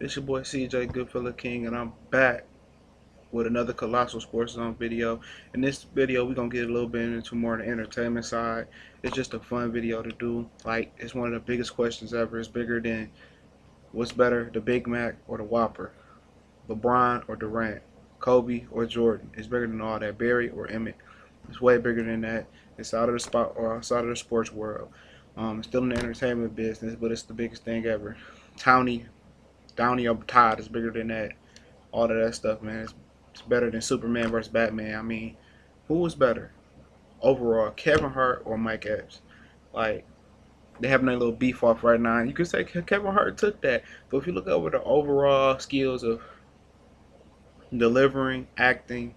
It's your boy CJ Goodfella King, and I'm back with another Colossal Sports Zone video. In this video, we're gonna get a little bit into more of the entertainment side. It's just a fun video to do. Like, it's one of the biggest questions ever. It's bigger than what's better, the Big Mac or the Whopper, LeBron or Durant, Kobe or Jordan. It's bigger than all that. Barry or Emmett. It's way bigger than that. It's out of the spot or outside of the sports world. It's still in the entertainment business, but it's the biggest thing ever. Townie Downey or Todd is bigger than that. All of that stuff, man. It's better than Superman versus Batman. I mean, who was better overall, Kevin Hart or Mike Epps? Like, they having a little beef off right now. You could say Kevin Hart took that, but if you look over the overall skills of delivering, acting,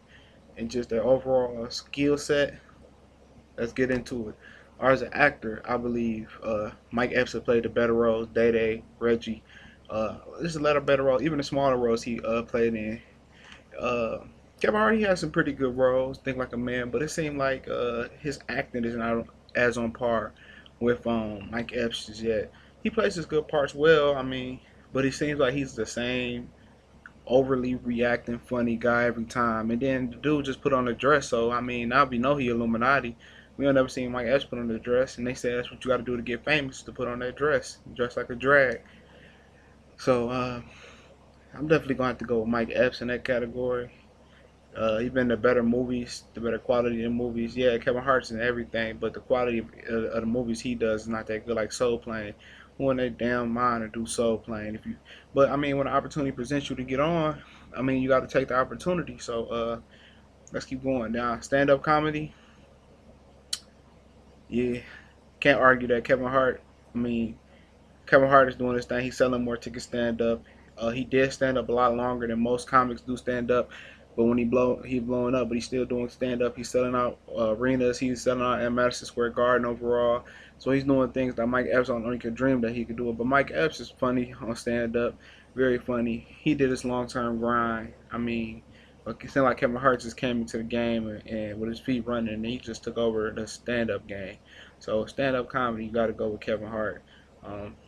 and just the overall skill set, let's get into it. Or as an actor, I believe Mike Epps have played the better roles. Day Day, Reggie. There's a lot of better roles, even the smaller roles he played in. Uh, Kevin Hart, he has some pretty good roles. Think Like a Man, but it seemed like his acting is not as on par with Mike Epps yet. He plays his good parts well. I mean, but it seems like he's the same overly reacting funny guy every time. And then the dude just put on a dress, so I mean, now we know he Illuminati. We don't ever seen Mike Epps put on a dress, and they say that's what you got to do to get famous, to put on that dress like a drag. So I'm definitely going to have to go with Mike Epps in that category. He's been the better movies, the better quality of movies. Yeah, Kevin Hart's in everything, but the quality of the movies he does is not that good. Like Soul Plane, who in their damn mind to do Soul Plane? But I mean, when the opportunity presents you to get on, I mean, you got to take the opportunity. So let's keep going. Now, stand-up comedy, yeah, can't argue that Kevin Hart. I mean, Kevin Hart is doing his thing. He's selling more tickets stand up. He did stand up a lot longer than most comics do stand up. But when he's blowing up, but he's still doing stand up. He's selling out arenas. He's selling out at Madison Square Garden overall. So he's doing things that Mike Epps only could dream that he could do it. But Mike Epps is funny on stand up, very funny. He did his long term grind. I mean, it seemed like Kevin Hart just came into the game and with his feet running, and he just took over the stand up game. So stand up comedy, you got to go with Kevin Hart.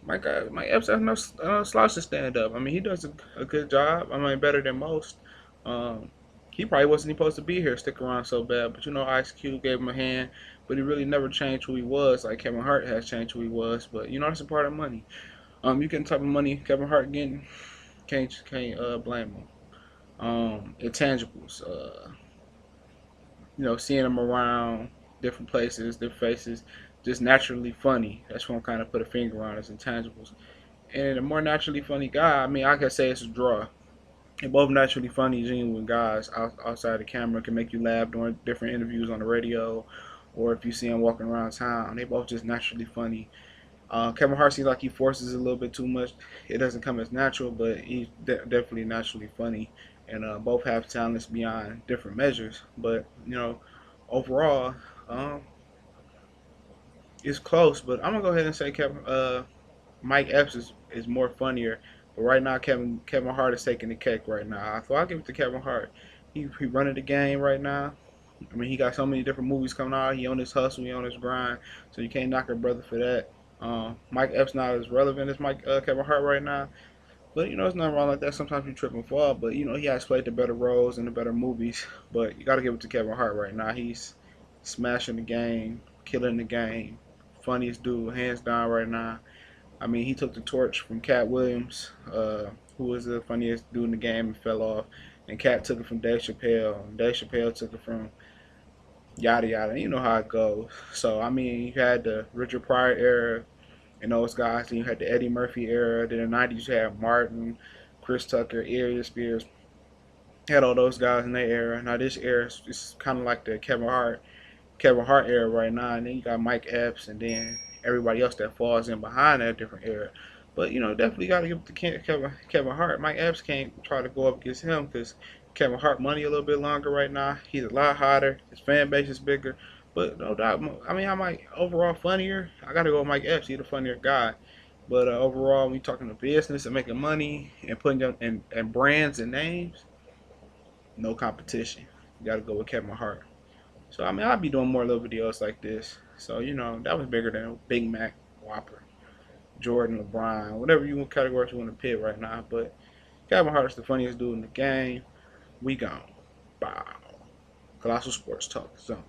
Mike Epps has no slouch to stand up. I mean, he does a good job. I mean, better than most. Um, he probably wasn't supposed to be here, stick around so bad. But you know, Ice Cube gave him a hand, but he really never changed who he was. Like Kevin Hart has changed who he was. But you know, that's a part of money. You get the type of money Kevin Hart getting, can't blame him. Intangibles. Seeing him around different places, different faces, just naturally funny. That's what I'm kind of put a finger on as intangibles. And a more naturally funny guy, I mean, I could say it's a draw. They're both naturally funny, genuine guys outside the camera, can make you laugh during different interviews on the radio, or if you see them walking around town. They both just naturally funny. Kevin Hart seems like he forces it a little bit too much. It doesn't come as natural, but he's definitely naturally funny. And both have talents beyond different measures. But, overall, um, it's close. But I'm going to go ahead and say Mike Epps is more funnier. But right now, Kevin Hart is taking the cake right now. So I'll give it to Kevin Hart. He running the game right now. I mean, he got so many different movies coming out. He on his hustle, he on his grind. So you can't knock a brother for that. Mike Epps not as relevant as Kevin Hart right now. But, it's nothing wrong like that. Sometimes you trip and fall. But, he has played the better roles and the better movies. But you got to give it to Kevin Hart right now. He's smashing the game, killing the game. Funniest dude, hands down right now. I mean, he took the torch from Cat Williams, who was the funniest dude in the game and fell off. And Cat took it from Dave Chappelle. And Dave Chappelle took it from yada yada. You know how it goes. So, I mean, you had the Richard Pryor era and those guys. Then you had the Eddie Murphy era. Then in the 90s, you had Martin, Chris Tucker, Ariel Spears. Had all those guys in their era. Now, this era is kind of like the Kevin Hart era right now. And then you got Mike Epps and then everybody else that falls in behind that different era. But, definitely got to give it to Kevin Hart. Mike Epps can't try to go up against him because Kevin Hart money a little bit longer right now. He's a lot hotter. His fan base is bigger. But no doubt, I mean, I might overall funnier. I got to go with Mike Epps. He's the funnier guy. But overall, when you're talking to business and making money and putting them in brands and names, no competition. You got to go with Kevin Hart. So, I mean, I'll be doing more little videos like this. So, that was bigger than Big Mac, Whopper, Jordan, LeBron, whatever categories you want to pit right now. But Kevin Hart is the funniest dude in the game. We gone. Bow. Colossal Sports Talk Zone.